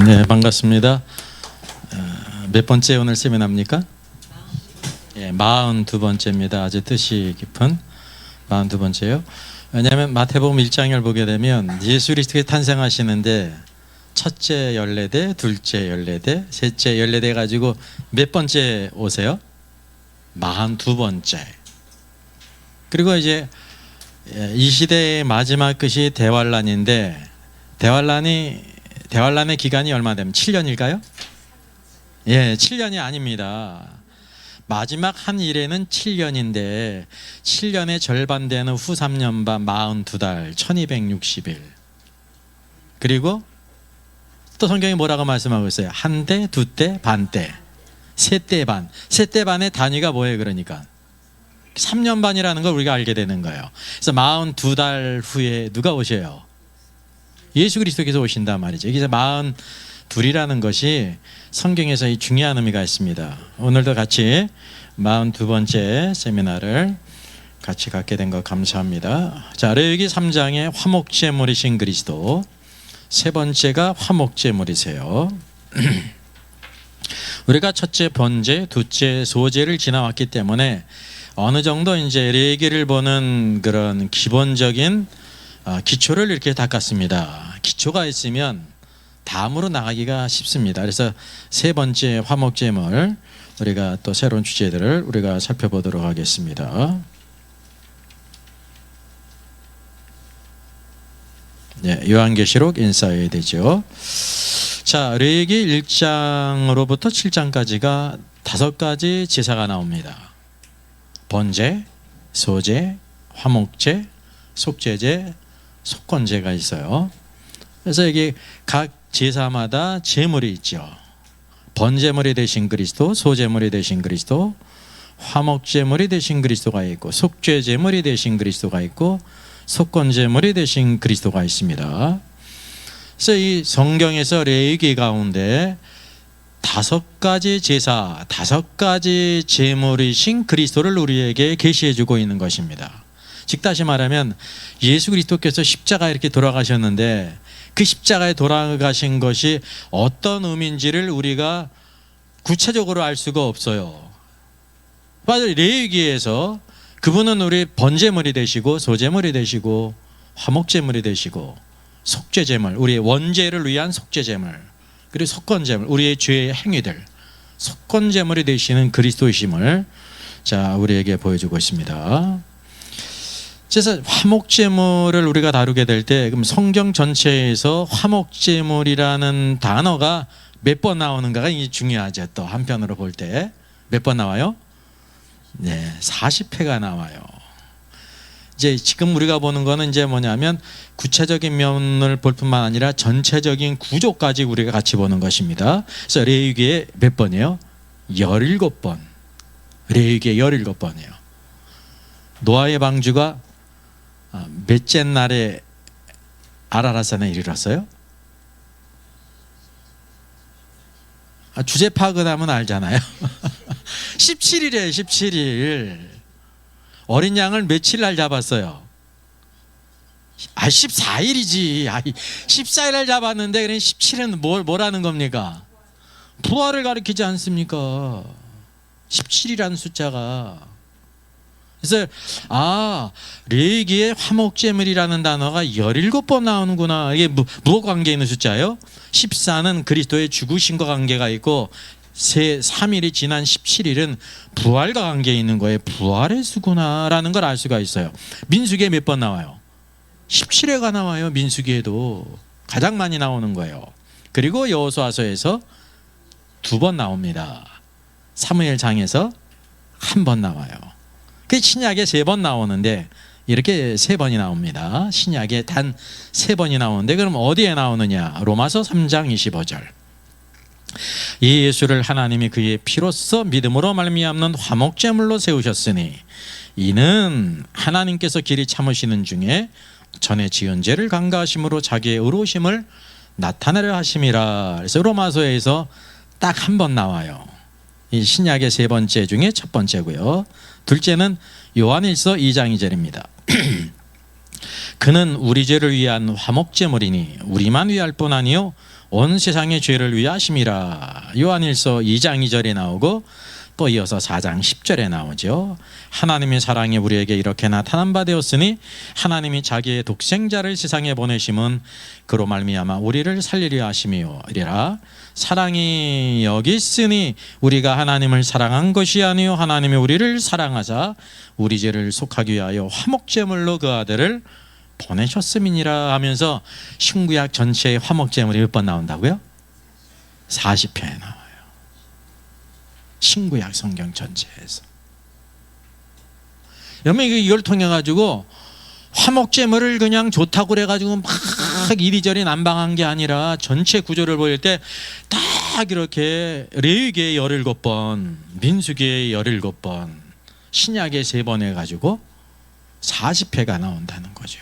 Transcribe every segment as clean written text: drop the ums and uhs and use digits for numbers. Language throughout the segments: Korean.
네, 반갑습니다. 몇 번째 오늘 세미나입니까? 예, 42번째입니다. 아주 뜻이 깊은 42번째요. 왜냐하면 마태복음 1장을 보게 되면 예수 그리스도가 탄생하시는데 첫째 14대, 둘째 14대, 셋째 14대 가지고 몇 번째 오세요? 42번째. 그리고 이제 이 시대의 마지막 끝이 대환란인데 대환란의 기간이 얼마 되면 7년일까요? 예, 7년이 아닙니다. 마지막 한 일에는 7년인데 7년의 절반 되는 후 3년 반 42달 1260일. 그리고 또 성경이 뭐라고 말씀하고 있어요? 한 대, 두 대, 반 대, 세 대 반. 세 대 반의 단위가 뭐예요? 그러니까 3년 반이라는 걸 우리가 알게 되는 거예요. 그래서 42달 후에 누가 오셔요? 예수 그리스도께서 오신단 말이죠. 여기서 42이라는 것이 성경에서 이 중요한 의미가 있습니다. 오늘도 같이 42번째 세미나를 같이 갖게 된 것 감사합니다. 자, 레위기 3장의 화목제물이신 그리스도, 세 번째가 화목제물이세요. 우리가 첫째 번제, 둘째 소제를 지나왔기 때문에 어느 정도 이제 레위기를 보는 그런 기본적인 기초를 이렇게 닦았습니다. 기초가 있으면 다음으로 나가기가 쉽습니다. 그래서 세 번째 화목제물, 우리가 또 새로운 주제들을 우리가 살펴보도록 하겠습니다. 네, 요한계시록 인사해야 되죠. 자, 레위기 1장으로부터 7장까지가 5가지 제사가 나옵니다. 번제, 소제, 화목제, 속제제, 속건제가 있어요. 그래서 여기 각 제사마다 제물이 있죠. 번제물이 되신 그리스도, 소제물이 되신 그리스도, 화목제물이 되신 그리스도가 있고, 속죄제물이 되신 그리스도가 있고, 속건제물이 되신 그리스도가 있습니다. 그래서 이 성경에서 레위기 가운데 5가지 제사, 5가지 제물이신 그리스도를 우리에게 계시해 주고 있는 것입니다. 즉 다시 말하면 예수 그리스도께서 십자가에 이렇게 돌아가셨는데 그 십자가에 돌아가신 것이 어떤 의미인지를 우리가 구체적으로 알 수가 없어요. 맞아요. 레위기에서 그분은 우리 번제물이 되시고 소제물이 되시고 화목제물이 되시고 속죄제물, 우리의 원죄를 위한 속죄제물, 그리고 속건제물, 우리의 죄의 행위들, 속건제물이 되시는 그리스도이심을 자 우리에게 보여주고 있습니다. 그래서 화목제물을 우리가 다루게 될 때 그럼 성경 전체에서 화목제물이라는 단어가 몇 번 나오는가가 중요하죠. 또 한편으로 볼 때 몇 번 나와요? 네, 40회가 나와요. 이제 지금 우리가 보는 거는 이제 뭐냐면 구체적인 면을 볼 뿐만 아니라 전체적인 구조까지 우리가 같이 보는 것입니다. 그래서 레위기에 몇 번이에요? 17번. 레위기에 17번이에요. 노아의 방주가 몇째 날에 아라랏산에 이르렀어요? 주제 파악을 하면 알잖아요. 17일이에요. 17일. 어린 양을 며칠 날 잡았어요? 14일이지. 14일을 잡았는데 그럼 17일은 뭐라는 겁니까? 부활을 가리키지 않습니까? 17이라는 숫자가. 그래서 레위기에 화목제물이라는 단어가 17번 나오는구나. 이게 무엇과 관계 있는 숫자예요? 14는 그리스도의 죽으심과 관계가 있고 3일이 지난 17일은 부활과 관계 있는 거예요. 부활의 수구나라는 걸 알 수가 있어요. 민수기에 몇 번 나와요? 17회가 나와요. 민수기에도 가장 많이 나오는 거예요. 그리고 여호수아서에서 2번 나옵니다. 사무엘장에서 1번 나와요. 그 신약에 3번 나오는데 이렇게 3번이 나옵니다. 신약에 단 3번이 나오는데 그럼 어디에 나오느냐? 로마서 3장 25절. 이 예수를 하나님이 그의 피로써 믿음으로 말미암는 화목제물로 세우셨으니 이는 하나님께서 길이 참으시는 중에 전에 지은 죄를 간과하심으로 자기의 의로우심을 나타내려 하심이라. 그래서 로마서에서 딱 1번 나와요. 이 신약의 3번째 중에 첫 번째고요. 둘째는 요한일서 2장 2절입니다. 그는 우리 죄를 위한 화목제물이니 우리만 위할 뿐 아니요 온 세상의 죄를 위해 하심이라. 요한일서 2장 2절에 나오고 또 이어서 4장 10절에 나오죠. 하나님의 사랑이 우리에게 이렇게 나타난 바 되었으니 하나님이 자기의 독생자를 세상에 보내심은 그로 말미암아 우리를 살리려 하심이라. 사랑이 여기 있으니 우리가 하나님을 사랑한 것이 아니요 하나님이 우리를 사랑하사 우리 죄를 속하기 위하여 화목제물로 그 아들을 보내셨음이니라 하면서 신구약 전체에 화목제물이 몇 번 나온다고요? 40회에 나와요. 신구약 성경 전체에서. 여러분 이걸 통해 가지고 화목제물을 그냥 좋다고 그래가지고 막 이리저리 난방한 게 아니라 전체 구조를 보일 때 딱 이렇게 레위기의 17번, 민수기의 17번, 신약의 3번 해가지고 40회가 나온다는 거죠.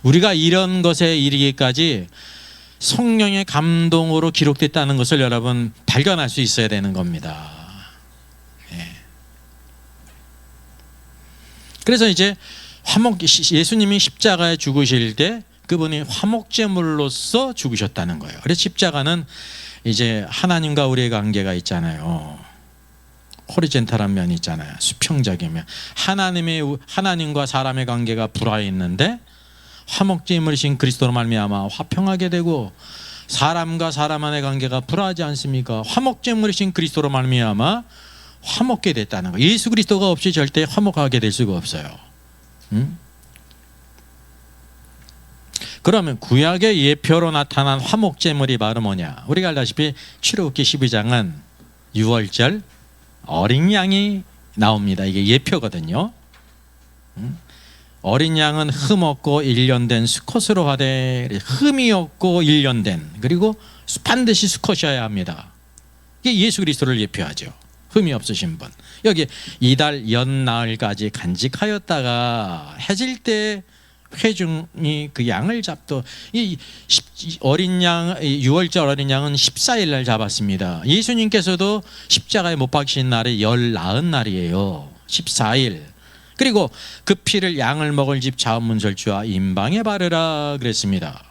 우리가 이런 것에 이르기까지 성령의 감동으로 기록됐다는 것을 여러분 발견할 수 있어야 되는 겁니다. 네. 그래서 이제 예수님이 십자가에 죽으실 때 그분이 화목제물로서 죽으셨다는 거예요. 그래서 십자가는 이제 하나님과 우리의 관계가 있잖아요. 호리젠탈한 면이 있잖아요. 수평적인 면. 하나님과 사람의 관계가 불화해 있는데 화목제물이신 그리스도로 말미암아 화평하게 되고, 사람과 사람 간의 관계가 불화하지 않습니까? 화목제물이신 그리스도로 말미암아 화목게 됐다는 거예요. 예수 그리스도가 없이 절대 화목하게 될 수가 없어요. 그러면 구약의 예표로 나타난 화목제물이 바로 뭐냐? 우리가 알다시피 출애굽기 12장은 유월절 어린 양이 나옵니다. 이게 예표거든요. 어린 양은 흠 없고 일련된 수컷으로 하되, 흠이 없고 일련된, 그리고 반드시 수컷이어야 합니다. 이게 예수 그리스도를 예표하죠. 흠이 없으신 분. 여기 이달 연나흘까지 간직하였다가 해질 때 회중이 그 양을 잡도, 이 어린 양, 유월절 어린 양은 14일 날 잡았습니다. 예수님께서도 십자가에 못 박히신 날이 열 나은 날이에요. 14일. 그리고 그 피를 양을 먹을 집 자원문설주와 임방에 바르라 그랬습니다.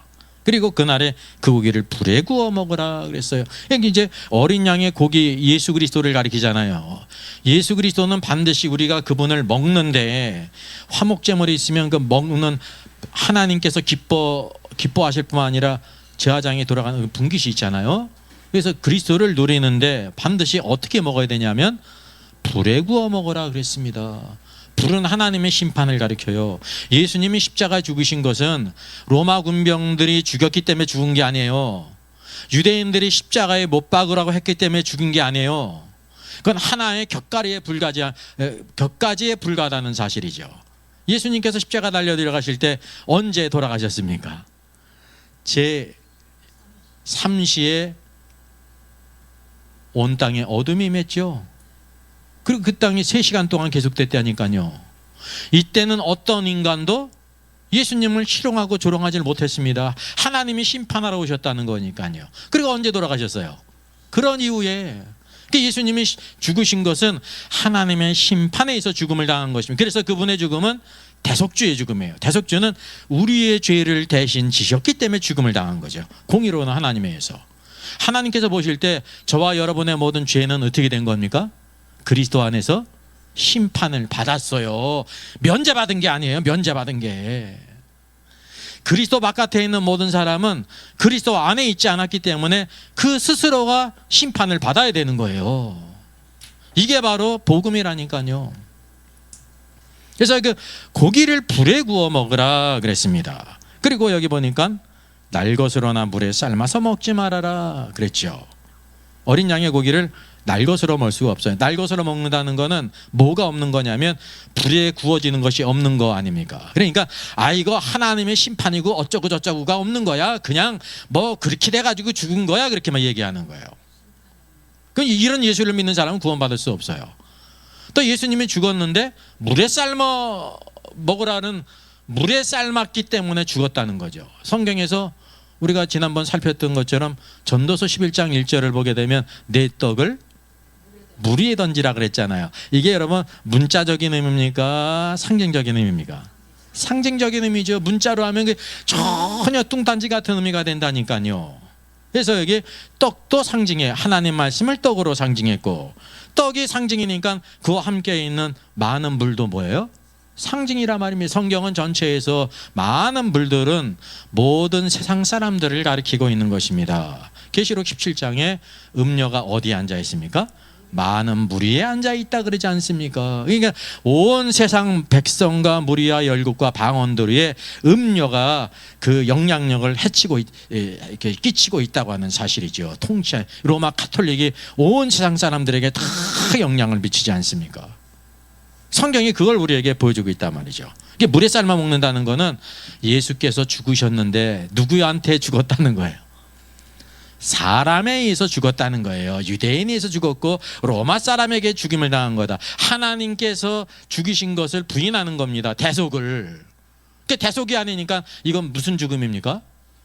그리고 그날에 그 고기를 불에 구워 먹으라 그랬어요. 여기 이제 어린 양의 고기, 예수 그리스도를 가리키잖아요. 예수 그리스도는 반드시 우리가 그분을 먹는데, 화목제물이 있으면 그 먹는 하나님께서 기뻐하실 뿐만 아니라 제사장이 돌아가는 분깃이 있잖아요. 그래서 그리스도를 누리는데 반드시 어떻게 먹어야 되냐면 불에 구워 먹으라 그랬습니다. 불은 하나님의 심판을 가리켜요. 예수님이 십자가에 죽으신 것은 로마 군병들이 죽였기 때문에 죽은 게 아니에요. 유대인들이 십자가에 못 박으라고 했기 때문에 죽은 게 아니에요. 그건 하나의 격가지에 불과하다는 사실이죠. 예수님께서 십자가 달려 들어가실 때 언제 돌아가셨습니까? 제 3시에 온 땅에 어둠이 임했죠. 그리고 그 땅이 3시간 동안 계속됐다니까요. 이때는 어떤 인간도 예수님을 희롱하고 조롱하지 못했습니다. 하나님이 심판하러 오셨다는 거니까요. 그리고 언제 돌아가셨어요? 그런 이후에. 예수님이 죽으신 것은 하나님의 심판에 의해서 죽음을 당한 것입니다. 그래서 그분의 죽음은 대속주의 죽음이에요. 대속주는 우리의 죄를 대신 지셨기 때문에 죽음을 당한 거죠. 공의로는 하나님에 의해서. 하나님께서 보실 때 저와 여러분의 모든 죄는 어떻게 된 겁니까? 그리스도 안에서 심판을 받았어요. 면제받은 게 아니에요. 면제받은 게. 그리스도 바깥에 있는 모든 사람은 그리스도 안에 있지 않았기 때문에 그 스스로가 심판을 받아야 되는 거예요. 이게 바로 복음이라니까요. 그래서 그 고기를 불에 구워 먹으라 그랬습니다. 그리고 여기 보니까 날것으로나 물에 삶아서 먹지 말아라 그랬죠. 어린 양의 고기를 날것으로 먹을 수가 없어요. 날것으로 먹는다는 거는 뭐가 없는 거냐면 불에 구워지는 것이 없는 거 아닙니까? 그러니까 이거 하나님의 심판이고 어쩌고 저쩌고가 없는 거야. 그냥 뭐 그렇게 돼가지고 죽은 거야. 그렇게만 얘기하는 거예요. 이런 예수를 믿는 사람은 구원받을 수 없어요. 또 예수님이 죽었는데 물에 삶아 먹으라는, 물에 삶았기 때문에 죽었다는 거죠. 성경에서 우리가 지난번 살폈던 것처럼 전도서 11장 1절을 보게 되면 내 떡을 물 위에 던지라 그랬잖아요. 이게 여러분 문자적인 의미입니까? 상징적인 의미입니까? 상징적인 의미죠. 문자로 하면 전혀 뚱딴지 같은 의미가 된다니까요. 그래서 여기 떡도 상징해, 하나님 말씀을 떡으로 상징했고, 떡이 상징이니까 그와 함께 있는 많은 물도 뭐예요? 상징이라 말입니다. 성경은 전체에서 많은 물들은 모든 세상 사람들을 가리키고 있는 것입니다. 계시록 17장에 음녀가 어디에 앉아 있습니까? 많은 무리에 앉아 있다 그러지 않습니까? 그러니까 온 세상 백성과 무리와 열국과 방언들의 음녀가 그 영향력을 이렇게 끼치고 있다고 하는 사실이죠. 로마 가톨릭이 온 세상 사람들에게 다 영향을 미치지 않습니까? 성경이 그걸 우리에게 보여주고 있단 말이죠. 이게 물에 삶아 먹는다는 거는 예수께서 죽으셨는데 누구한테 죽었다는 거예요? 사람에 의해서 죽었다는 거예요. 유대인에 의해서 죽었고 로마 사람에게 죽임을 당한 거다. 하나님께서 죽이신 것을 부인하는 겁니다. 대속을. 대속이 아니니까 이건 무슨 죽음입니까?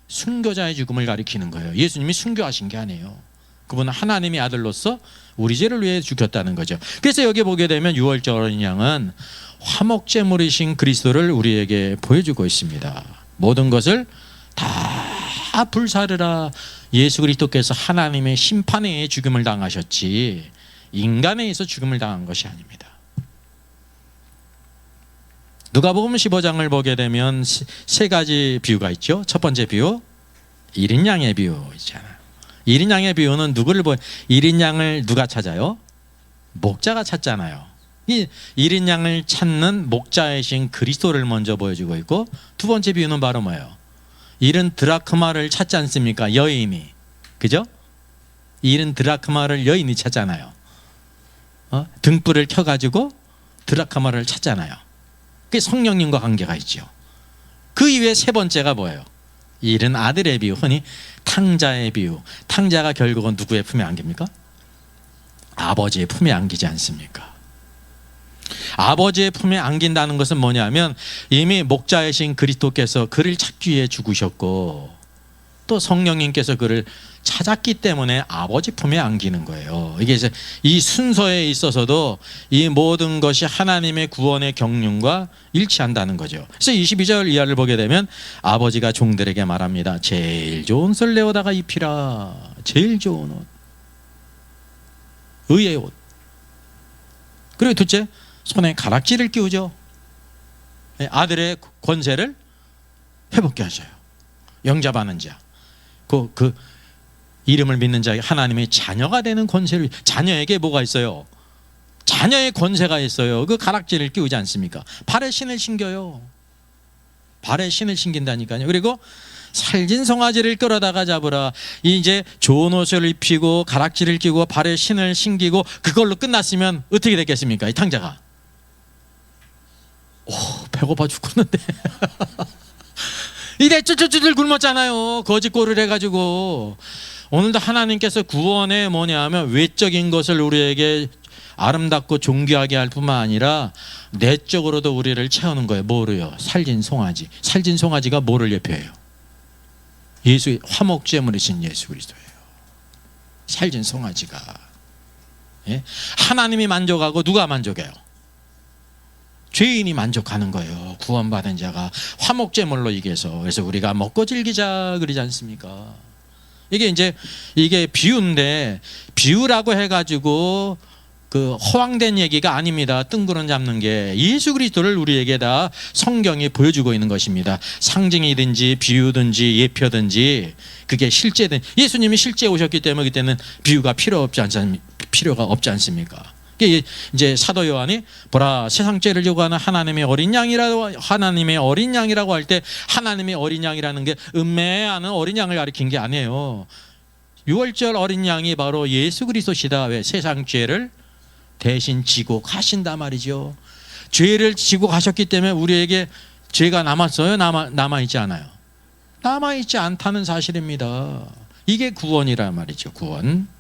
순교자의 죽음을 가리키는 거예요. 예수님이 순교하신 게 아니에요. 그분은 하나님의 아들로서 우리 죄를 위해 죽였다는 거죠. 그래서 여기 보게 되면 유월절 어린 양은 화목제물이신 그리스도를 우리에게 보여주고 있습니다. 모든 것을 다 불사르라. 예수 그리스도께서 하나님의 심판에 의해 죽음을 당하셨지 인간에 의해서 죽음을 당한 것이 아닙니다. 누가복음 15장을 보게 되면 세 가지 비유가 있죠. 첫 번째 비유, 1인 양의 비유 있잖아요. 1인 양의 비유는 누구를 1인 양을 누가 찾아요? 목자가 찾잖아요. 이 1인 양을 찾는 목자이신 그리스도를 먼저 보여주고 있고, 두 번째 비유는 바로 뭐예요? 1은 드라크마를 찾지 않습니까? 여인이. 그죠? 1은 드라크마를 여인이 찾잖아요. 등불을 켜가지고 드라크마를 찾잖아요. 그게 성령님과 관계가 있죠. 그 이외에 세 번째가 뭐예요? 1은 아들의 비유, 흔히 탕자의 비유. 탕자가 결국은 누구의 품에 안깁니까? 아버지의 품에 안기지 않습니까? 아버지의 품에 안긴다는 것은 뭐냐면 이미 목자이신 그리스도께서 그를 찾기 위해 죽으셨고 또 성령님께서 그를 찾았기 때문에 아버지 품에 안기는 거예요. 이게 이제 이 순서에 있어서도 이 모든 것이 하나님의 구원의 경륜과 일치한다는 거죠. 그래서 22절 이하를 보게 되면 아버지가 종들에게 말합니다. 제일 좋은 옷을 내어다가 입히라. 제일 좋은 옷, 의의 옷. 그리고 둘째, 손에 가락지를 끼우죠. 아들의 권세를 회복케 하셔요. 영접하는 자, 그 이름을 믿는 자에게 하나님의 자녀가 되는 권세를. 자녀에게 뭐가 있어요? 자녀의 권세가 있어요. 그 가락지를 끼우지 않습니까? 발에 신을 신겨요. 발에 신을 신긴다니까요. 그리고 살진 송아지를 끌어다가 잡으라. 이제 좋은 옷을 입히고 가락지를 끼고 발에 신을 신기고 그걸로 끝났으면 어떻게 됐겠습니까? 이 탕자가 배고파 죽겠는데 이래 쭈쭈쭈들 굶었잖아요. 거짓골을 해가지고. 오늘도 하나님께서 구원에 뭐냐면 외적인 것을 우리에게 아름답고 존귀하게 할 뿐만 아니라 내적으로도 우리를 채우는 거예요. 뭐로요? 살진 송아지. 살진 송아지가 뭐를 예표해요? 예수의 화목제물이신 예수 그리스도예요. 살진 송아지가. 예? 하나님이 만족하고 누가 만족해요? 죄인이 만족하는 거예요. 구원받은 자가 화목제물로 이겨서. 그래서 우리가 먹고 즐기자 그러지 않습니까? 이게 비유인데, 비유라고 해가지고 그 허황된 얘기가 아닙니다. 뜬구름 잡는 게. 예수 그리스도를 우리에게 다 성경이 보여주고 있는 것입니다. 상징이든지 비유든지 예표든지 그게 실제든. 예수님이 실제 오셨기 때문에 그때는 비유가 필요가 없지 않습니까? 이제 사도 요한이 보라 세상 죄를 요구하는 하나님의 어린 양이라고 할 때 하나님의 어린 양이라는 게 음매하는 어린 양을 가리킨 게 아니에요. 유월절 어린 양이 바로 예수 그리스도시다. 왜? 세상 죄를 대신 지고 가신다 말이죠. 죄를 지고 가셨기 때문에 우리에게 죄가 남았어요? 남아있지 않아요? 남아있지 않다는 사실입니다. 이게 구원이란 말이죠. 구원.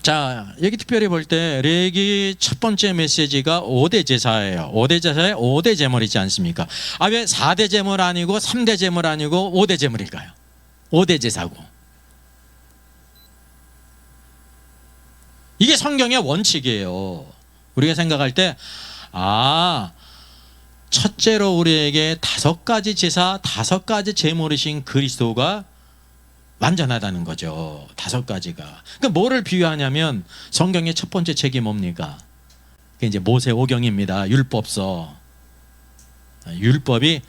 자, 여기 특별히 볼 때 레기 첫 번째 메시지가 5대 제사예요. 5대 제사에 5대 제물 있지 않습니까? 왜 4대 제물 아니고 3대 제물 아니고 5대 제물일까요? 5대 제사고. 이게 성경의 원칙이에요. 우리가 생각할 때 첫째로 우리에게 5가지 제사, 5가지 제물이신 그리스도가 완전하다는 거죠. 5가지가. 그러니까 뭐를 비유하냐면 성경의 첫 번째 책이 뭡니까? 그게 이제 모세오경입니다. 율법서. 율법이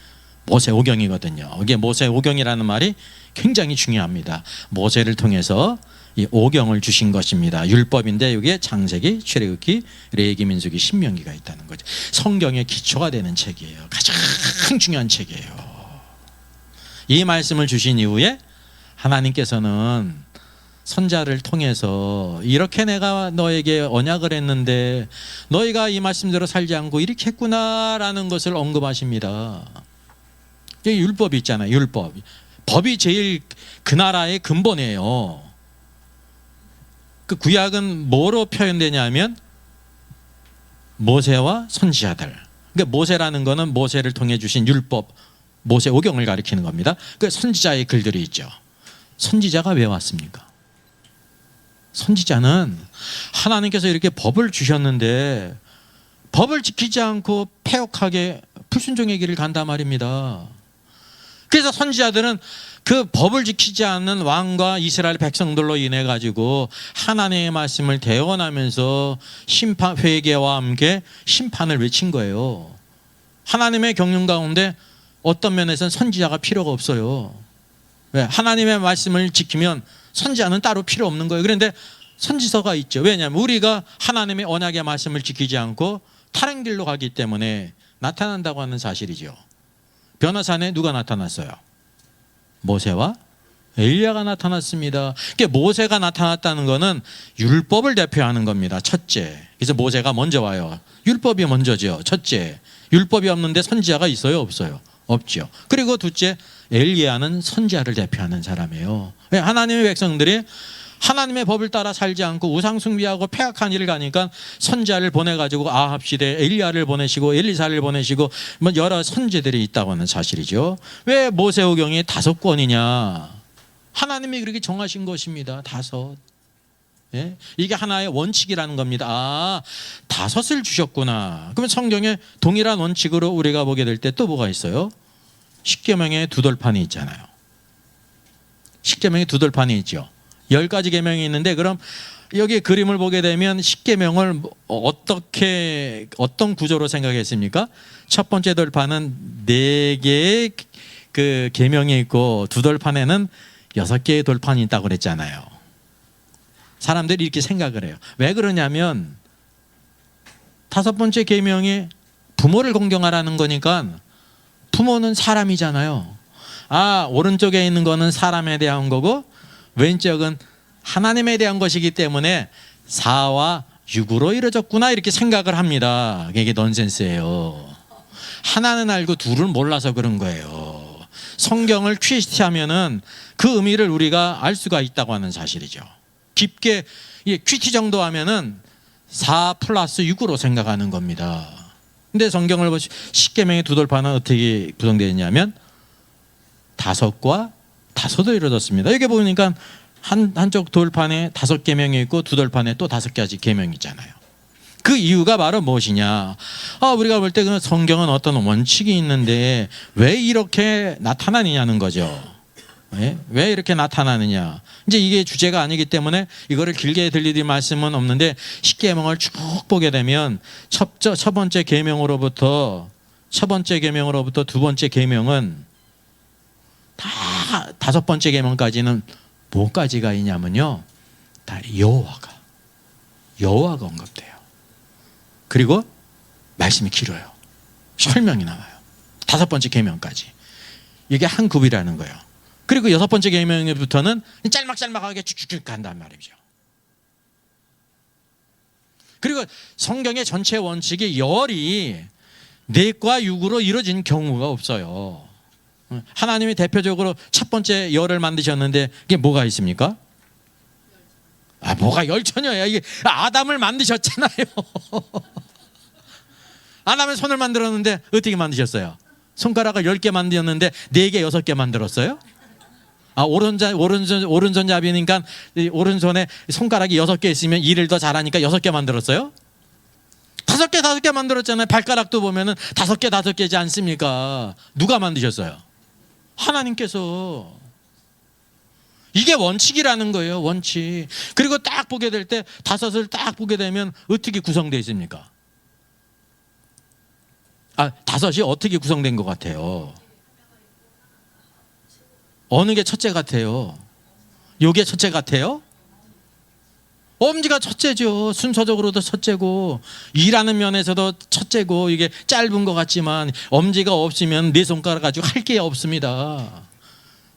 모세오경이거든요. 이게 모세오경이라는 말이 굉장히 중요합니다. 모세를 통해서 이 오경을 주신 것입니다. 율법인데 여기에 창세기, 출애굽기, 레위기, 민수기, 신명기가 있다는 거죠. 성경의 기초가 되는 책이에요. 가장 중요한 책이에요. 이 말씀을 주신 이후에 하나님께서는 선자를 통해서 이렇게 내가 너에게 언약을 했는데 너희가 이 말씀대로 살지 않고 이렇게 했구나라는 것을 언급하십니다. 율법이 있잖아요. 율법. 법이 제일 그 나라의 근본이에요. 그 구약은 뭐로 표현되냐면 모세와 선지자들. 그러니까 모세라는 거는 모세를 통해 주신 율법, 모세오경을 가리키는 겁니다. 그 선지자의 글들이 있죠. 선지자가 왜 왔습니까? 선지자는 하나님께서 이렇게 법을 주셨는데 법을 지키지 않고 패역하게 불순종의 길을 간단 말입니다. 그래서 선지자들은 그 법을 지키지 않는 왕과 이스라엘 백성들로 인해 가지고 하나님의 말씀을 대언하면서 심판 회개와 함께 심판을 외친 거예요. 하나님의 경륜 가운데 어떤 면에서는 선지자가 필요가 없어요. 왜? 하나님의 말씀을 지키면 선지자는 따로 필요 없는 거예요. 그런데 선지서가 있죠. 왜냐하면 우리가 하나님의 언약의 말씀을 지키지 않고 다른 길로 가기 때문에 나타난다고 하는 사실이죠. 변화산에 누가 나타났어요? 모세와 엘리야가 나타났습니다. 그러니까 모세가 나타났다는 것은 율법을 대표하는 겁니다. 첫째. 그래서 모세가 먼저 와요. 율법이 먼저죠. 첫째. 율법이 없는데 선지자가 있어요? 없어요? 없죠. 그리고 둘째, 엘리야는 선지자를 대표하는 사람이에요. 하나님의 백성들이 하나님의 법을 따라 살지 않고 우상 숭배하고 패악한 일을 가니까 선지자를 보내가지고 아합 시대에 엘리야를 보내시고 엘리사를 보내시고 여러 선지들이 있다고 하는 사실이죠. 왜 모세오경이 5권이냐? 하나님이 그렇게 정하신 것입니다. 5. 예? 이게 하나의 원칙이라는 겁니다. 5을 주셨구나. 그러면 성경에 동일한 원칙으로 우리가 보게 될 때 또 뭐가 있어요? 십계명의 2돌판이 있잖아요. 십계명의 2돌판이 있죠. 10가지 계명이 있는데 그럼 여기 그림을 보게 되면 십계명을 어떤 구조로 생각했습니까? 첫 번째 돌판은 4개의 그 계명이 있고 2돌판에는 6개의 돌판이 있다고 그랬잖아요. 사람들이 이렇게 생각을 해요. 왜 그러냐면 5번째 계명이 부모를 공경하라는 거니까 부모는 사람이잖아요. 오른쪽에 있는 거는 사람에 대한 거고 왼쪽은 하나님에 대한 것이기 때문에 4와 6으로 이루어졌구나 이렇게 생각을 합니다. 이게 넌센스예요. 하나는 알고 둘은 몰라서 그런 거예요. 성경을 퀴티하면은 그 의미를 우리가 알 수가 있다고 하는 사실이죠. 깊게 퀴티 정도 하면은 4 플러스 6으로 생각하는 겁니다. 근데 성경을 보시면 십계명의 2돌판은 어떻게 구성되어 있냐면 5과 5도 이루어졌습니다. 여기 보니까 한쪽 돌판에 5계명이 있고 2돌판에 또 5가지 계명이 있잖아요. 그 이유가 바로 무엇이냐? 우리가 볼 때 그 성경은 어떤 원칙이 있는데 왜 이렇게 나타나느냐는 거죠. 왜 이렇게 나타나느냐? 이제 이게 주제가 아니기 때문에 이거를 길게 들리릴 말씀은 없는데 십계명을 쭉 보게 되면 첫 번째 계명으로부터 두 번째 계명은 다 5번째 계명까지는 뭐까지가 있냐면요, 다 여호와가 언급돼요. 그리고 말씀이 길어요. 설명이 나와요. 5번째 계명까지 이게 한 굽이라는 거예요. 그리고 6번째 계명부터는 짤막짤막하게 쭉쭉쭉 간단 말이죠. 그리고 성경의 전체 원칙이 열이 4과 6으로 이루어진 경우가 없어요. 하나님이 대표적으로 첫 번째 열을 만드셨는데 이게 뭐가 있습니까? 뭐가 열처녀야. 이게 아담을 만드셨잖아요. 아담의 손을 만들었는데 어떻게 만드셨어요? 손가락을 10개 만들었는데 4개, 6개 만들었어요? 오른손잡이니까 오른손에 손가락이 6개 있으면 일을 더 잘하니까 6개 만들었어요? 다 다섯 개 만들었잖아요. 발가락도 보면은 다섯 개지 않습니까? 누가 만드셨어요? 하나님께서. 이게 원칙이라는 거예요. 원칙. 그리고 딱 보게 될 때 다섯을 딱 보게 되면 어떻게 구성되어 있습니까? 다섯이 어떻게 구성된 것 같아요? 어느 게 첫째 같아요? 요게 첫째 같아요? 엄지가 첫째죠. 순서적으로도 첫째고 일하는 면에서도 첫째고, 이게 짧은 것 같지만 엄지가 없으면 네 손가락 가지고 할 게 없습니다.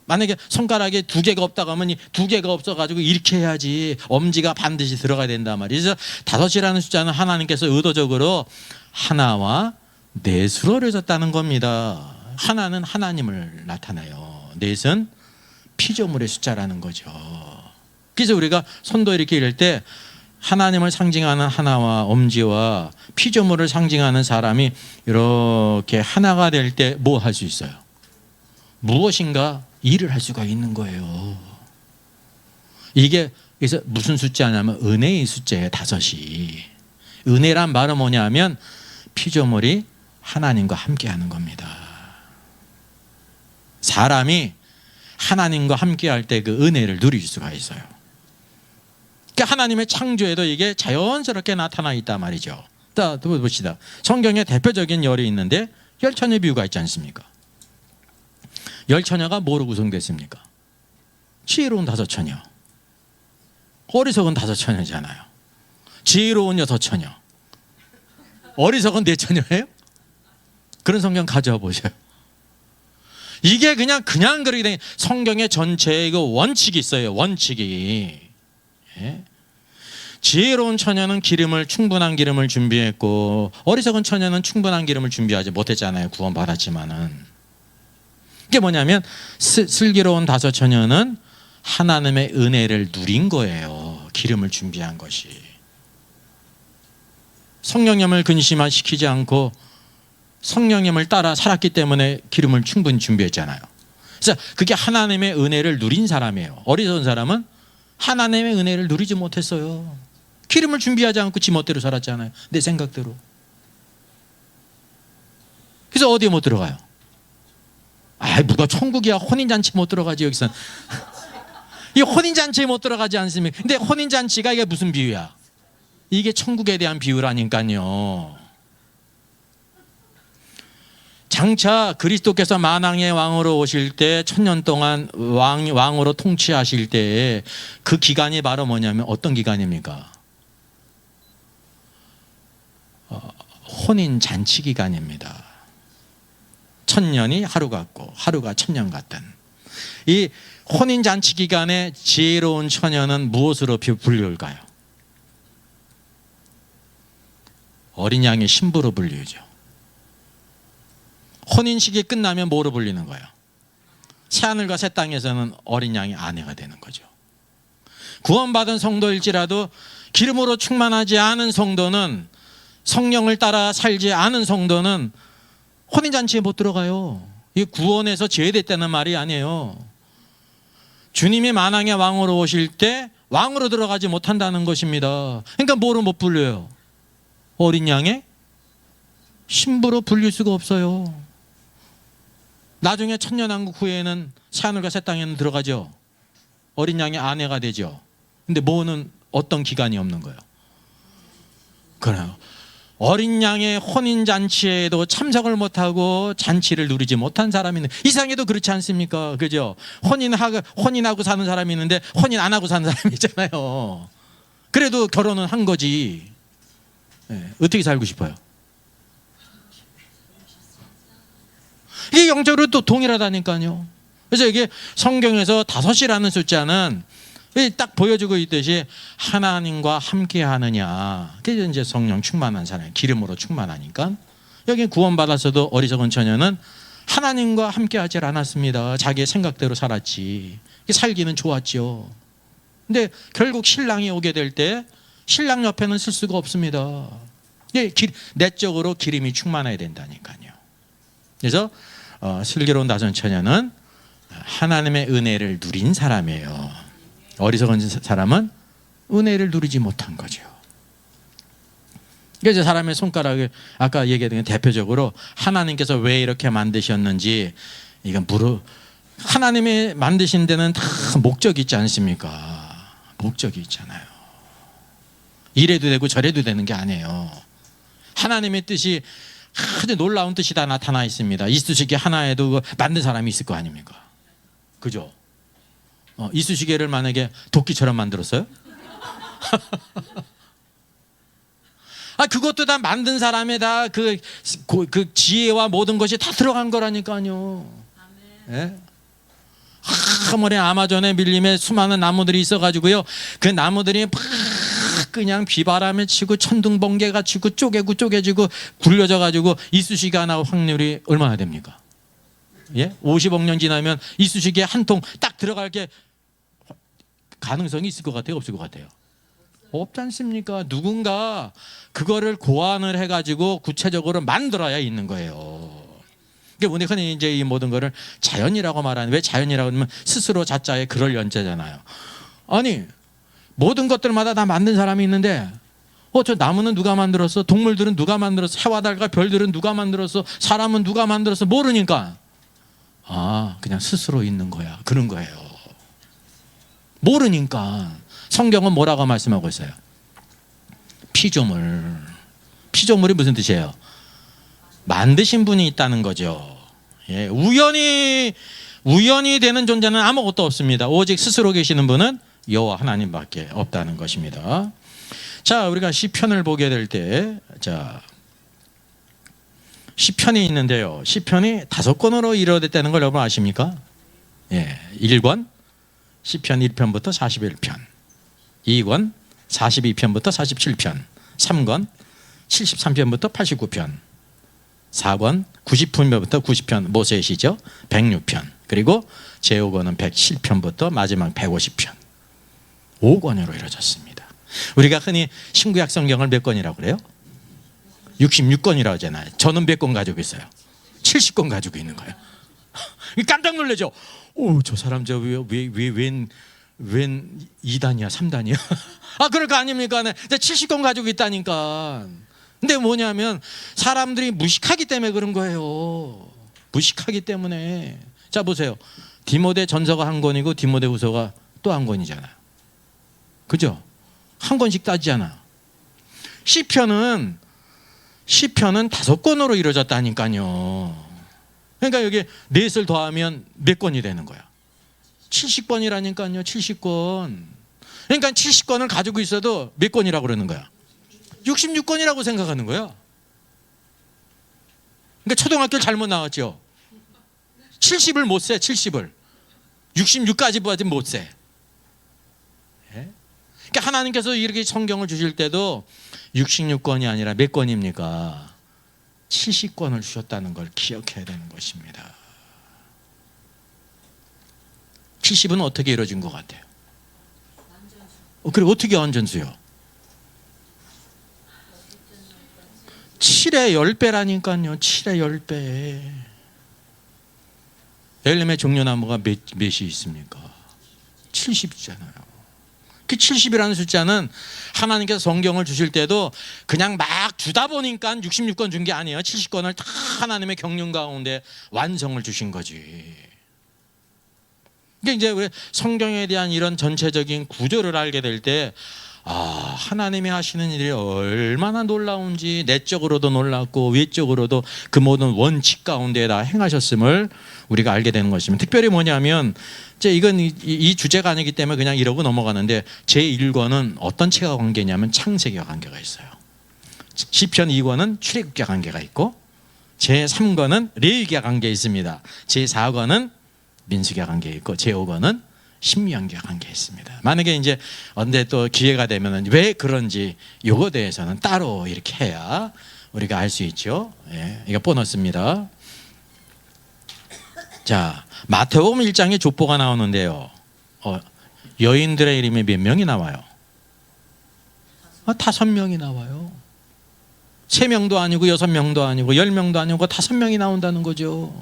만약에 손가락에 두 개가 없다고 하면 두 개가 없어가지고 이렇게 해야지 엄지가 반드시 들어가야 된단 말이에요. 그래서 다섯이라는 숫자는 하나님께서 의도적으로 하나와 넷으로 그려졌다는 겁니다. 하나는 하나님을 나타내요. 넷은 피조물의 숫자라는 거죠. 그래서 우리가 손도 이렇게 이럴 때 하나님을 상징하는 하나와 엄지와 피조물을 상징하는 사람이 이렇게 하나가 될 때 뭐 할 수 있어요? 무엇인가 일을 할 수가 있는 거예요. 이게 그래서 무슨 숫자냐면 은혜의 숫자예요. 다섯이. 은혜란 말은 뭐냐면 피조물이 하나님과 함께하는 겁니다. 사람이 하나님과 함께할 때 그 은혜를 누릴 수가 있어요. 그러니까 하나님의 창조에도 이게 자연스럽게 나타나 있단 말이죠. 또 봅시다. 성경에 대표적인 열이 있는데 열처녀 비유가 있지 않습니까? 열처녀가 뭐로 구성됐습니까? 지혜로운 다섯 처녀, 어리석은 다섯 처녀잖아요. 지혜로운 여섯 처녀, 어리석은 네 처녀예요? 그런 성경 가져와 보세요. 이게 그냥 그렇게 된 성경의 전체에 그 원칙이 있어요. 원칙이. 예? 지혜로운 처녀는 충분한 기름을 준비했고, 어리석은 처녀는 충분한 기름을 준비하지 못했잖아요. 구원받았지만은. 이게 뭐냐면 슬기로운 다섯 처녀는 하나님의 은혜를 누린 거예요. 기름을 준비한 것이. 성령님을 근심시키지 않고 성령님을 따라 살았기 때문에 기름을 충분히 준비했잖아요. 그래서 그게 하나님의 은혜를 누린 사람이에요. 어리석은 사람은 하나님의 은혜를 누리지 못했어요. 기름을 준비하지 않고 지 멋대로 살았잖아요. 내 생각대로. 그래서 어디에 못 들어가요? 누가 천국이야. 혼인잔치 못 들어가지 여기서. 이 혼인잔치에 못 들어가지 않습니까? 근데 혼인잔치가 이게 무슨 비유야? 이게 천국에 대한 비유라니까요. 장차 그리스도께서 만왕의 왕으로 오실 때 1000년 동안 왕으로 통치하실 때 그 기간이 바로 뭐냐면 어떤 기간입니까? 혼인잔치 기간입니다. 1000년이 하루 같고 하루가 1000년 같던 이 혼인잔치 기간에 지혜로운 처녀는 무엇으로 불릴까요? 어린 양의 신부로 불리죠. 혼인식이 끝나면 뭐로 불리는 거예요? 새하늘과 새 땅에서는 어린 양의 아내가 되는 거죠. 구원받은 성도일지라도 기름으로 충만하지 않은 성도는, 성령을 따라 살지 않은 성도는 혼인잔치에 못 들어가요. 이게 구원에서 제외됐다는 말이 아니에요. 주님이 만왕의 왕으로 오실 때 왕으로 들어가지 못한다는 것입니다. 그러니까 뭐로 못 불려요? 어린 양의 신부로 불릴 수가 없어요. 나중에 천년왕국 후에는 새하늘과 새 땅에는 들어가죠. 어린 양의 아내가 되죠. 근데 뭐는 어떤 기간이 없는 거예요. 그래요. 어린 양의 혼인잔치에도 참석을 못하고 잔치를 누리지 못한 사람이 있는, 이상해도 그렇지 않습니까? 그죠? 혼인하고 사는 사람이 있는데 혼인 안 하고 사는 사람이 있잖아요. 그래도 결혼은 한 거지. 네. 어떻게 살고 싶어요? 이게 영적으로 또 동일하다니까요. 그래서 이게 성경에서 다섯이라는 숫자는 딱 보여주고 있듯이 하나님과 함께 하느냐. 그게 이제 성령 충만한 사람, 기름으로 충만하니까. 여기 구원받았어도 어리석은 처녀는 하나님과 함께 하질 않았습니다. 자기의 생각대로 살았지. 살기는 좋았죠. 근데 결국 신랑이 오게 될 때 신랑 옆에는 쓸 수가 없습니다. 내적으로 기름이 충만해야 된다니까요. 그래서 슬기로운 다섯 처녀는 하나님의 은혜를 누린 사람이에요. 어리석은 사람은 은혜를 누리지 못한 거죠. 그래서 사람의 손가락을 아까 얘기했던 대표적으로 하나님께서 왜 이렇게 만드셨는지 이건 하나님이 만드신 데는 다 목적이 있지 않습니까? 목적이 있잖아요. 이래도 되고 저래도 되는 게 아니에요. 하나님의 뜻이 아주 놀라운 뜻이 다 나타나 있습니다. 이쑤시개 하나에도 만든 사람이 있을 거 아닙니까? 그죠? 이쑤시개를 만약에 도끼처럼 만들었어요? 그것도 다 만든 사람의 다 그 지혜와 모든 것이 다 들어간 거라니까요. 예? 아무리 아마존의 밀림에 수많은 나무들이 있어가지고요, 그 나무들이 막 그냥 비바람에 치고 천둥 번개가 치고 쪼개지고 굴려져가지고 이쑤시개 하나 확률이 얼마나 됩니까? 예? 50억 년 지나면 이쑤시개 한 통 딱 들어갈 게 가능성이 있을 것 같아요, 없을 것 같아요? 없지 않습니까? 누군가 그거를 고안을 해가지고 구체적으로 만들어야 있는 거예요. 그러니까 우리 흔히 이제 이 모든 거를 자연이라고 말하는, 왜 자연이라고 하면 스스로 자자에 그럴 연자잖아요. 아니 모든 것들마다 다 만든 사람이 있는데 저 나무는 누가 만들었어? 동물들은 누가 만들었어? 해와 달과 별들은 누가 만들었어? 사람은 누가 만들었어? 모르니까 그냥 스스로 있는 거야, 그런 거예요. 모르니까. 성경은 뭐라고 말씀하고 있어요? 피조물이 무슨 뜻이에요? 만드신 분이 있다는 거죠. 예, 우연히 되는 존재는 아무것도 없습니다. 오직 스스로 계시는 분은 여호와 하나님밖에 없다는 것입니다. 자, 우리가 시편을 보게 될 때, 자, 시편이 있는데요. 시편이 5권으로 이루어졌다는 걸 여러분 아십니까? 예, 1권 시편 1편부터 41편, 2권 42편부터 47편, 3권 73편부터 89편, 4권 90편부터 90편 모세의 시죠, 106편, 그리고 제5권은 107편부터 마지막 150편, 5권으로 이루어졌습니다. 우리가 흔히 신구약 성경을 몇 권이라고 그래요? 66권이라고 하잖아요. 저는 몇 권 가지고 있어요? 70권 가지고 있는 거예요. 깜짝 놀라죠. 저 사람 웬 2단이야 3단이야 그럴 거 아닙니까? 네. 70권 가지고 있다니까. 근데 뭐냐면 사람들이 무식하기 때문에 그런 거예요. 무식하기 때문에. 자, 보세요. 디모데 전서가 한 권이고 디모데 후서가 또 한 권이잖아요. 그죠? 한 권씩 따지잖아. 시편은 5권으로 이루어졌다니까요. 그러니까 여기 넷을 더하면 몇 권이 되는 거야? 70권이라니까요. 70권. 그러니까 70권을 가지고 있어도 몇 권이라고 그러는 거야? 66권이라고 생각하는 거야. 그러니까 초등학교를 잘못 나왔죠. 70을 못 세. 70을 66까지 봐도 못 세. 그러니까 하나님께서 이렇게 성경을 주실 때도 66권이 아니라 몇 권입니까? 70권을 주셨다는 걸 기억해야 되는 것입니다. 70은 어떻게 이루어진 것 같아요? 그래, 어떻게 완전수요? 7의 10배라니까요. 7의 10배. 엘림의 종려나무가 몇이 있습니까? 70이잖아요. 그 70이라는 숫자는 하나님께서 성경을 주실 때도 그냥 막 주다 보니까 66권 준 게 아니에요. 70권을 다 하나님의 경륜 가운데 완성을 주신 거지. 그러니까 이제 우리 성경에 대한 이런 전체적인 구조를 알게 될 때 하나님이 하시는 일이 얼마나 놀라운지, 내적으로도 놀랍고 외적으로도 그 모든 원칙 가운데 다 행하셨음을 우리가 알게 되는 것입니다. 특별히 뭐냐면 이건 이 주제가 아니기 때문에 그냥 이러고 넘어가는데, 제1권은 어떤 책과 관계냐면 창세기와 관계가 있어요. 시편 2권은 출애굽기와 관계가 있고, 제3권은 레위기와 관계가 있습니다. 제4권은 민수기와 관계가 있고, 제5권은 신명기와 관계가 있습니다. 만약에 이제 언제 또 기회가 되면 왜 그런지 요거 대해서는 따로 이렇게 해야 우리가 알 수 있죠. 예, 이거 보너스입니다. 자, 마태복음 1장에 족보가 나오는데요. 여인들의 이름이 몇 명이 나와요? 5명이 나와요. 3명도 아니고 6명도 아니고 10명도 아니고 5명이 나온다는 거죠.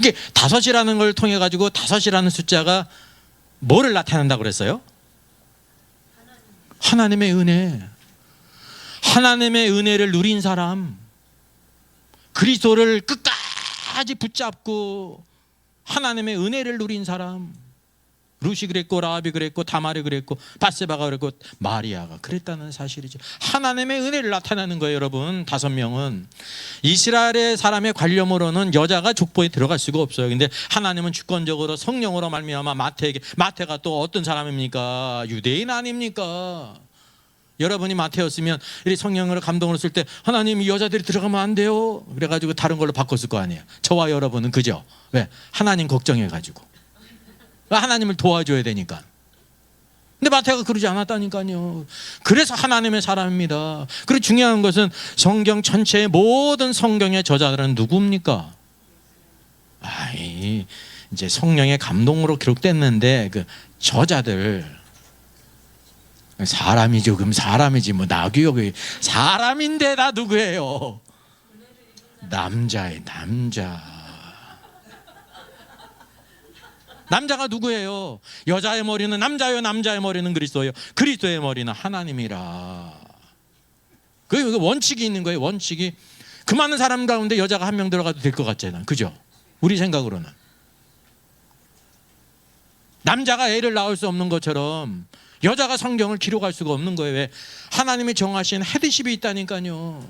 이게 5이라는 걸 통해 가지고 5이라는 숫자가 뭐를 나타낸다고 그랬어요? 하나님의 은혜. 하나님의 은혜를 누린 사람, 그리스도를 끝까지 붙잡고 하나님의 은혜를 누린 사람, 루시 그랬고 라합이 그랬고 다말이 그랬고 바세바가 그랬고 마리아가 그랬다는 사실이죠. 하나님의 은혜를 나타내는 거예요. 여러분, 5명은 이스라엘의 사람의 관념으로는 여자가 족보에 들어갈 수가 없어요. 근데 하나님은 주권적으로 성령으로 말미암아 마태가 또 어떤 사람입니까? 유대인 아닙니까? 여러분이 마태였으면 이 성령으로 감동을 쓸 때 하나님 이 여자들이 들어가면 안 돼요 그래가지고 다른 걸로 바꿨을 거 아니에요. 저와 여러분은 그죠? 왜? 하나님 걱정해가지고 하나님을 도와줘야 되니까. 근데 마태가 그러지 않았다니까요. 그래서 하나님의 사람입니다. 그리고 중요한 것은 성경 전체의 모든 성경의 저자들은 누굽니까? 이제 성령의 감동으로 기록됐는데 그 저자들 사람이죠. 그럼 사람이지 뭐 나귀요. 사람인데 다 누구예요? 남자예요. 남자가 누구예요? 여자의 머리는 남자요, 남자의 머리는 그리스도예요. 그리스도의 머리는 하나님이라. 그 원칙이 있는 거예요. 원칙이. 그 많은 사람 가운데 여자가 한 명 들어가도 될 것 같잖아요. 그죠? 우리 생각으로는 남자가 애를 낳을 수 없는 것처럼 여자가 성경을 기록할 수가 없는 거예요. 왜? 하나님이 정하신 헤드십이 있다니까요.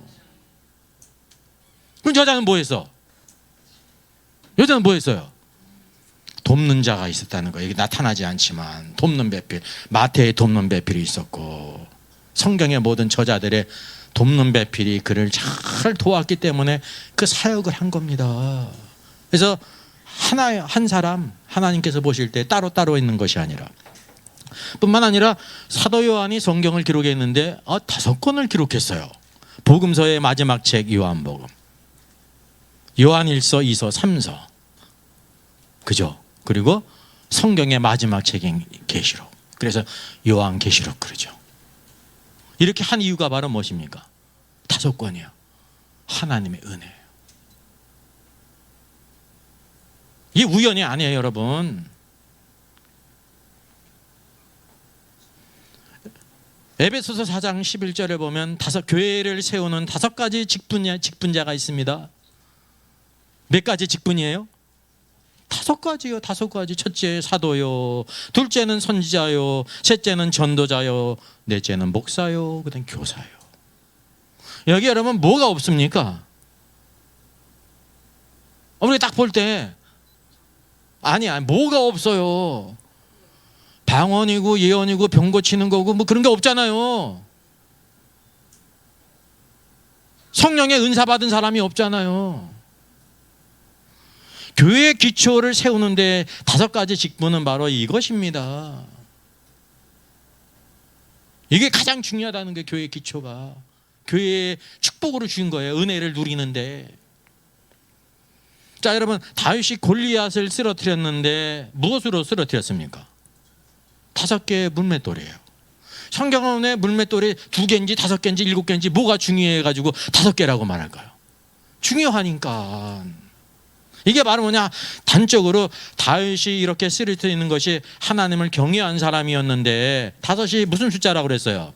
그럼 여자는 뭐 했어? 여자는 뭐 했어요? 돕는 자가 있었다는 거예요. 이게 나타나지 않지만 돕는 배필, 마태의 돕는 배필이 있었고 성경의 모든 저자들의 돕는 배필이 그를 잘 도왔기 때문에 그 사역을 한 겁니다. 그래서 한 사람 하나님께서 보실 때 따로 있는 것이 아니라 뿐만 아니라 사도 요한이 성경을 기록했는데 5권을 기록했어요. 복음서의 마지막 책 요한복음, 요한 1서, 2서, 3서, 그죠? 그리고 성경의 마지막 책인 계시록. 그래서 요한계시록 그러죠. 이렇게 한 이유가 바로 무엇입니까? 5권이요. 하나님의 은혜예요. 이게 우연이 아니에요, 여러분. 에베소서 4장 11절에 보면 교회를 세우는 5가지 직분자가 있습니다. 몇 가지 직분이에요? 5가지요. 5가지. 첫째 사도요, 둘째는 선지자요, 셋째는 전도자요, 넷째는 목사요, 그다음 교사요. 여기 여러분 뭐가 없습니까? 우리 딱 볼 때 아니 뭐가 없어요. 방언이고 예언이고 병 고치는 거고 뭐 그런 게 없잖아요. 성령의 은사 받은 사람이 없잖아요. 교회의 기초를 세우는데 5가지 직분은 바로 이것입니다. 이게 가장 중요하다는 게 교회의 기초가. 교회의 축복으로 주신 거예요. 은혜를 누리는데. 자, 여러분, 다윗이 골리앗을 쓰러뜨렸는데 무엇으로 쓰러뜨렸습니까? 5개의 물맷돌이에요. 성경의 물맷돌이 2개인지 5개인지 7개인지 뭐가 중요해가지고 5개라고 말할까요? 중요하니까. 이게 바로 뭐냐? 단적으로 다윗이 이렇게 쓰러뜨리는 것이 하나님을 경외한 사람이었는데 5이 무슨 숫자라고 그랬어요?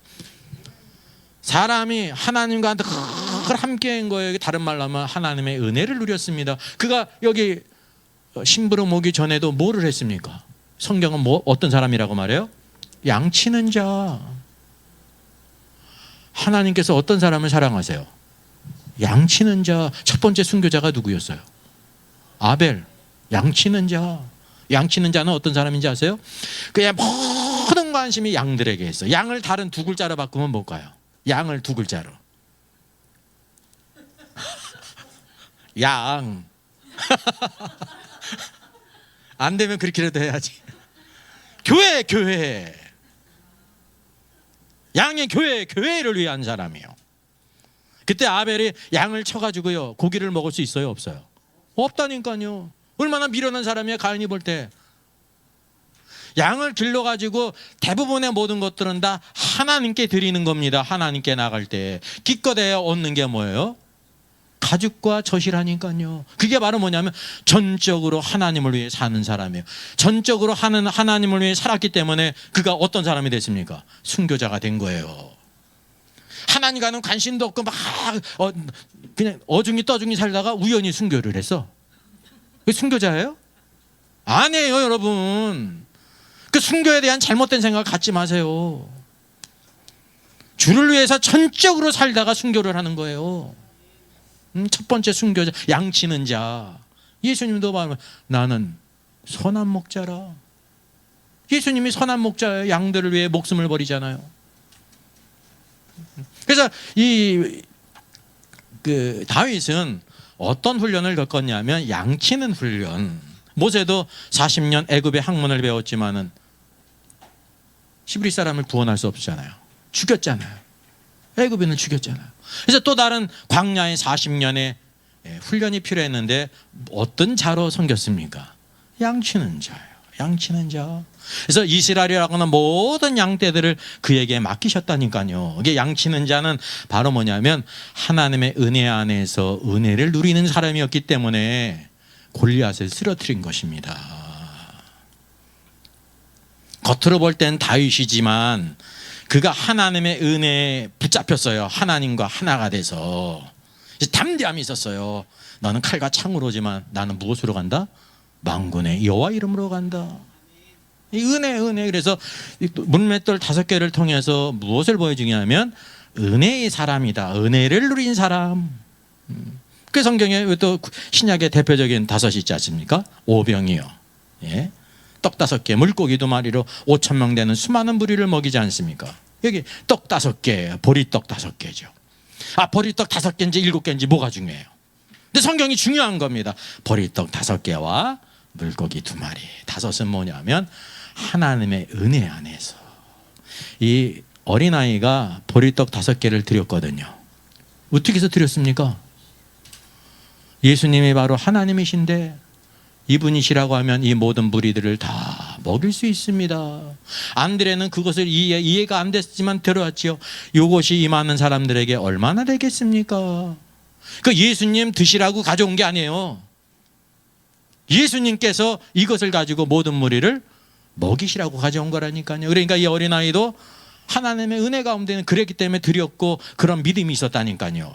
사람이 하나님과 늘 함께한 거예요. 다른 말로 하면 하나님의 은혜를 누렸습니다. 그가 여기 심부름 오기 전에도 뭐를 했습니까? 성경은 어떤 사람이라고 말해요? 양치는 자. 하나님께서 어떤 사람을 사랑하세요? 양치는 자. 첫 번째 순교자가 누구였어요? 아벨. 양치는 자. 양치는 자는 어떤 사람인지 아세요? 그의 모든 관심이 양들에게 있어. 양을 다른 2글자로 바꾸면 뭘까요? 양을 2글자로. 양. 안 되면 그렇게라도 해야지. 교회. 양의 교회를 위한 사람이에요. 그때 아벨이 양을 쳐가지고요, 고기를 먹을 수 있어요, 없어요? 없다니까요. 얼마나 미련한 사람이야. 가인이 볼 때 양을 길러가지고 대부분의 모든 것들은 다 하나님께 드리는 겁니다. 하나님께 나갈 때 기껏해야 얻는 게 뭐예요? 가죽과 젖이라니까요. 그게 바로 뭐냐면 전적으로 하나님을 위해 사는 사람이에요. 전적으로 하나님을 위해 살았기 때문에 그가 어떤 사람이 됐습니까? 순교자가 된 거예요. 하나님과는 관심도 없고 막 그냥 어중이 떠중이 살다가 우연히 순교를 했어. 그 순교자예요? 아니에요, 여러분. 그 순교에 대한 잘못된 생각 갖지 마세요. 주를 위해서 전적으로 살다가 순교를 하는 거예요. 첫 번째 순교자, 양치는 자. 예수님도 말하면 나는 선한 목자라. 예수님이 선한 목자예요. 양들을 위해 목숨을 버리잖아요. 그래서 그 다윗은 어떤 훈련을 겪었냐면 양치는 훈련. 모세도 40년 애굽의 학문을 배웠지만은 히브리 사람을 구원할 수 없잖아요. 죽였잖아요. 애굽인을 죽였잖아요. 그래서 또 다른 광야의 40년의 훈련이 필요했는데 어떤 자로 섬겼습니까? 양치는 자예요. 양치는 자. 그래서 이스라엘이라고 하는 모든 양떼들을 그에게 맡기셨다니까요. 이게 양치는 자는 바로 뭐냐면 하나님의 은혜 안에서 은혜를 누리는 사람이었기 때문에 골리앗을 쓰러뜨린 것입니다. 겉으로 볼 땐 다윗이지만 그가 하나님의 은혜에 붙잡혔어요. 하나님과 하나가 돼서 담대함이 있었어요. 너는 칼과 창으로 오지만 나는 무엇으로 간다? 만군의 여호와 이름으로 간다. 이 은혜. 그래서 문맷돌 5개를 통해서 무엇을 보여주냐면 은혜의 사람이다. 은혜를 누린 사람. 그 성경에 또 신약의 대표적인 5이 있지 않습니까? 오병이요. 예. 떡 5개, 물고기 2마리로 5,000명 되는 수많은 무리를 먹이지 않습니까? 여기 떡 5개, 보리떡 5개죠. 보리떡 5개인지 7개인지 뭐가 중요해요? 근데 성경이 중요한 겁니다. 보리떡 5개와 물고기 2마리. 5은 뭐냐면 하나님의 은혜 안에서. 이 어린아이가 보리떡 5개를 드렸거든요. 어떻게 해서 드렸습니까? 예수님이 바로 하나님이신데 이분이시라고 하면 이 모든 무리들을 다 먹일 수 있습니다. 안드레는 그것을 이해가 안 됐지만 들어왔지요. 이것이 임하는 사람들에게 얼마나 되겠습니까? 그 예수님 드시라고 가져온 게 아니에요. 예수님께서 이것을 가지고 모든 무리를 먹이시라고 가져온 거라니까요. 그러니까 이 어린아이도 하나님의 은혜 가운데는 그랬기 때문에 드렸고 그런 믿음이 있었다니까요.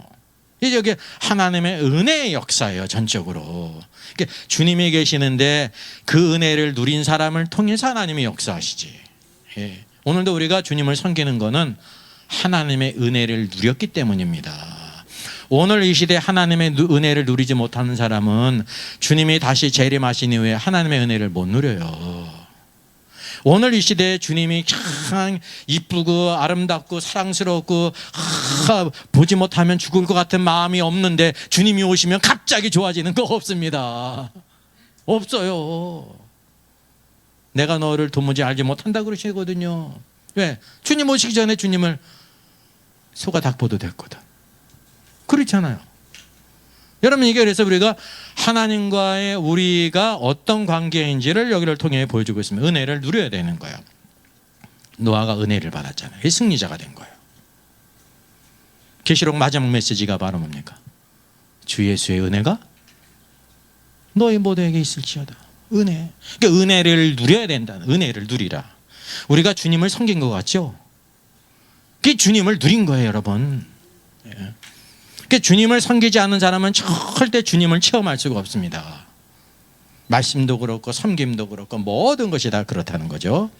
이게 하나님의 은혜의 역사예요. 전적으로. 주님이 계시는데 그 은혜를 누린 사람을 통해서 하나님이 역사하시지. 예. 오늘도 우리가 주님을 섬기는 것은 하나님의 은혜를 누렸기 때문입니다. 오늘 이 시대에 하나님의 은혜를 누리지 못하는 사람은 주님이 다시 재림하신 이후에 하나님의 은혜를 못 누려요. 오늘 이 시대에 주님이 참 이쁘고 아름답고 사랑스럽고 보지 못하면 죽을 것 같은 마음이 없는데 주님이 오시면 갑자기 좋아지는 거 없습니다. 없어요. 내가 너를 도무지 알지 못한다 그러시거든요. 왜? 주님 오시기 전에 주님을 소가 닭보도 됐거든. 그렇잖아요. 여러분, 이게 그래서 우리가 하나님과의 우리가 어떤 관계인지를 여기를 통해 보여주고 있습니다. 은혜를 누려야 되는 거예요. 노아가 은혜를 받았잖아요. 승리자가 된 거예요. 계시록 마지막 메시지가 바로 뭡니까? 주 예수의 은혜가 너희 모두에게 있을지어다. 은혜. 그러니까 은혜를 누려야 된다. 은혜를 누리라. 우리가 주님을 섬긴 것 같죠? 그게 주님을 누린 거예요, 여러분. 예. 그러니까 주님을 섬기지 않는 사람은 절대 주님을 체험할 수가 없습니다. 말씀도 그렇고 섬김도 그렇고 모든 것이 다 그렇다는 거죠.